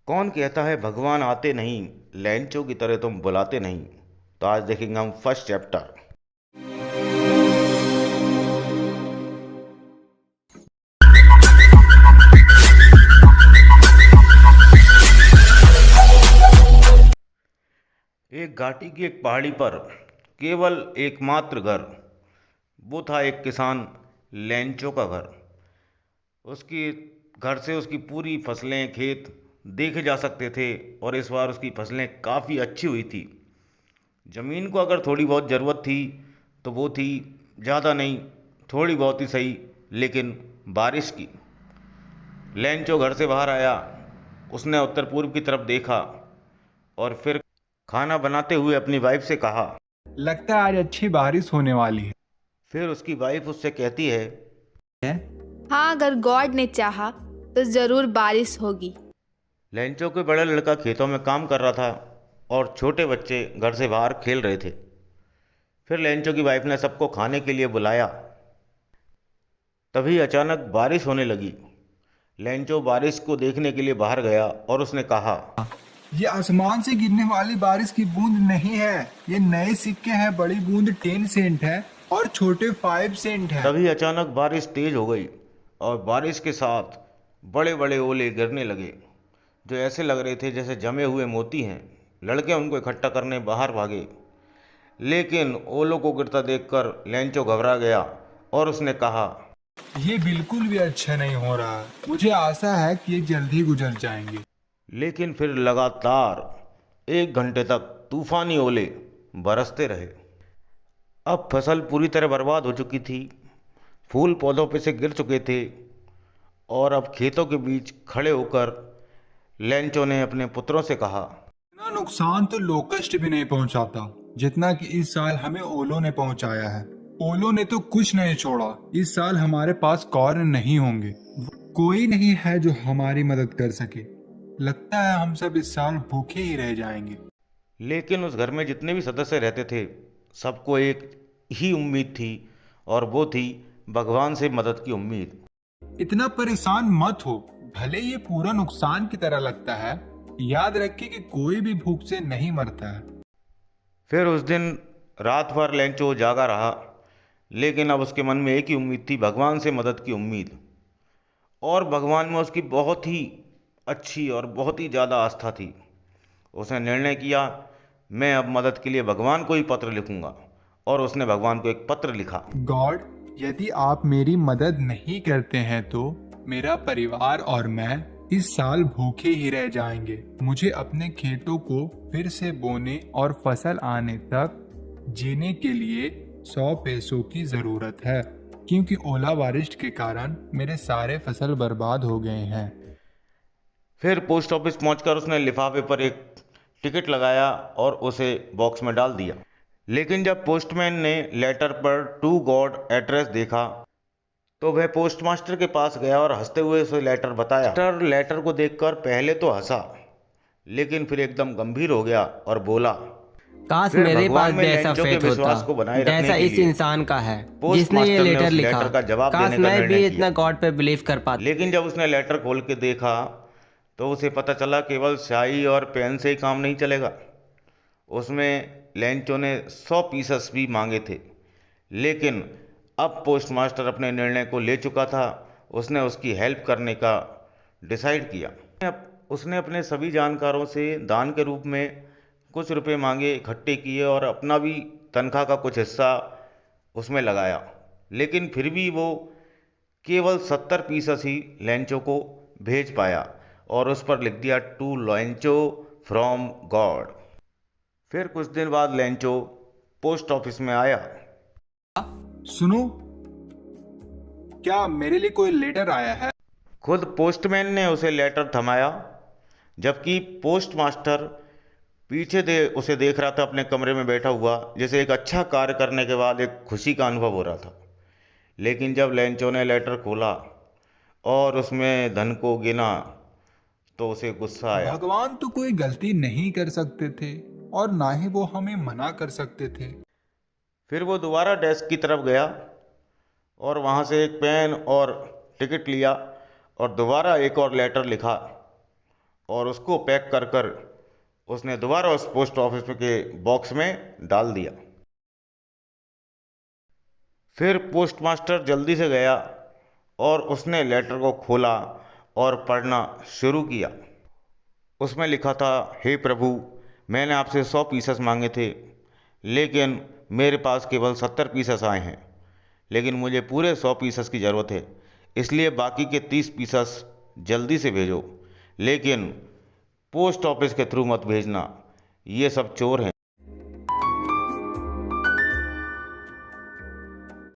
कौन कहता है भगवान आते नहीं, लैंचो की तरह तुम बुलाते नहीं। तो आज देखेंगे हम फर्स्ट चैप्टर। एक घाटी की एक पहाड़ी पर केवल एकमात्र घर, वो था एक किसान लैंचो का घर। उसकी घर से उसकी पूरी फसलें खेत देखे जा सकते थे और इस बार उसकी फसलें काफ़ी अच्छी हुई थी। ज़मीन को अगर थोड़ी बहुत ज़रूरत थी तो वो थी, ज़्यादा नहीं, थोड़ी बहुत ही सही, लेकिन बारिश की। लैंचो घर से बाहर आया, उसने उत्तर पूर्व की तरफ देखा और फिर खाना बनाते हुए अपनी वाइफ से कहा। लगता है आज अच्छी बारिश होने वाली फिर उसकी वाइफ उससे कहती है। है। हाँ, अगर गॉड ने चाहा तो जरूर बारिश होगी। लैंचो के बड़ा लड़का खेतों में काम कर रहा था और छोटे बच्चे घर से बाहर खेल रहे थे। फिर लैंचो की वाइफ ने सबको खाने के लिए बुलाया। तभी अचानक बारिश होने लगी। लैंचो बारिश को देखने के लिए बाहर गया और उसने कहा। ये आसमान से गिरने वाली बारिश की बूंद नहीं है, ये नए सिक्के हैं। बड़ी बूंद 10 सेंट है और छोटे 5 सेंट है। तभी अचानक बारिश तेज हो गई और बारिश के साथ बड़े बड़े ओले गिरने लगे, जो ऐसे लग रहे थे जैसे जमे हुए मोती हैं। लड़के उनको इकट्ठा करने बाहर भागे, लेकिन ओलों को गिरता देखकर लैंचो घबरा गया और उसने कहा। ये बिल्कुल भी अच्छा नहीं हो रहा। मुझे आशा है कि ये जल्दी गुजर जाएंगे। लेकिन फिर लगातार 1 घंटे तक तूफानी ओले बरसते रहे। अब फसल पूरी तरह बर्बाद हो चुकी थी, फूल पौधों पे से गिर चुके थे और अब खेतों के बीच खड़े होकर लैंचो ने अपने पुत्रों से कहा। इतना नुकसान तो लोकस्ट भी नहीं पहुंचाता जितना कि इस साल हमें ओलो ने पहुंचाया है। ओलो ने तो कुछ नहीं छोड़ा। इस साल हमारे पास कॉर्न नहीं होंगे। कोई नहीं है जो हमारी मदद कर सके। लगता है हम सब इस साल भूखे ही रह जाएंगे। लेकिन उस घर में जितने भी सदस्य रहते थे, सबको एक ही उम्मीद थी, और वो थी भगवान से मदद की उम्मीद। इतना परेशान मत हो। भले ये पूरा नुकसान की तरह लगता है, याद रखिए कि कोई भी भूख से नहीं मरता है। फिर उस दिन रात भर लैंचो जागा रहा, लेकिन अब उसके मन में एक ही उम्मीद थी, भगवान से मदद की उम्मीद। और भगवान में उसकी बहुत ही अच्छी और बहुत ही ज़्यादा आस्था थी। उसने निर्णय किया, मैं अब मदद के लिए भगवान को ही पत्र लिखूंगा। और उसने भगवान को एक पत्र लिखा। गॉड, यदि आप मेरी मदद नहीं करते हैं तो मेरा परिवार और मैं इस साल भूखे ही रह जाएंगे। मुझे अपने खेतों को फिर से बोने और फसल आने तक जीने के लिए 100 पैसों की जरूरत है, क्योंकि ओला बारिश के कारण मेरे सारे फसल बर्बाद हो गए हैं। फिर पोस्ट ऑफिस पहुंचकर उसने लिफाफे पर एक टिकट लगाया और उसे बॉक्स में डाल दिया। लेकिन जब पोस्टमैन ने लेटर पर टू गॉड एड्रेस देखा, तो वह पोस्टमास्टर के पास गया और हंसते हुए उसे लेटर बताया। मास्टर लेटर को देखकर पहले तो हंसा, लेकिन फिर एकदम गंभीर हो गया और बोला। काश फिर मेरे भगवान पास में भी ऐसा लैंचो के फेथ विश्वास को होता बनाए रखने जैसा के इस लिए इंसान का है जिसने ये पोस्टमास्टर ने लेटर उस लिखा। लेटर का जवाब काश देने का मैं निर्णय भी किया। इतना गॉड पे बिलीव कर पाता। लेकिन जब उसने लेटर खोल के देखा, तो उसे पता चला केवल स्याही और पेन से ही काम नहीं चलेगा। उसमें लैंचो ने 100 पीसेस भी मांगे थे। लेकिन अब पोस्टमास्टर अपने निर्णय को ले चुका था। उसने उसकी हेल्प करने का डिसाइड किया। उसने अपने सभी जानकारों से दान के रूप में कुछ रुपए मांगे, इकट्ठे किए और अपना भी तनख्वाह का कुछ हिस्सा उसमें लगाया। लेकिन फिर भी वो केवल 70 पीसेस ही लैंचो को भेज पाया और उस पर लिख दिया, टू लैंचो फ्रॉम गॉड। फिर कुछ दिन बाद लैंचो पोस्ट ऑफिस में आया। सुनो, क्या मेरे लिए कोई लेटर आया है? खुद पोस्टमैन ने उसे लेटर थमाया, जबकि पोस्टमास्टर पीछे उसे देख रहा था, अपने कमरे में बैठा हुआ, जैसे एक अच्छा कार्य करने के बाद एक खुशी का अनुभव हो रहा था। लेकिन जब लैंचो ने लेटर खोला और उसमें धन को गिना, तो उसे गुस्सा आया। भगवान तो कोई गलती नहीं कर सकते थे और ना ही वो हमें मना कर सकते थे। फिर वो दोबारा डेस्क की तरफ गया और वहाँ से एक पेन और टिकट लिया और दोबारा एक और लेटर लिखा। और उसको पैक कर कर उसने दोबारा उस पोस्ट ऑफिस के बॉक्स में डाल दिया। फिर पोस्टमास्टर जल्दी से गया और उसने लेटर को खोला और पढ़ना शुरू किया। उसमें लिखा था, हे प्रभु, मैंने आपसे 100 पीसेस मांगे थे, लेकिन मेरे पास केवल 70 पीसेस आए हैं। लेकिन मुझे पूरे 100 पीसेस की ज़रूरत है, इसलिए बाकी के 30 पीसेस जल्दी से भेजो, लेकिन पोस्ट ऑफिस के थ्रू मत भेजना, ये सब चोर हैं।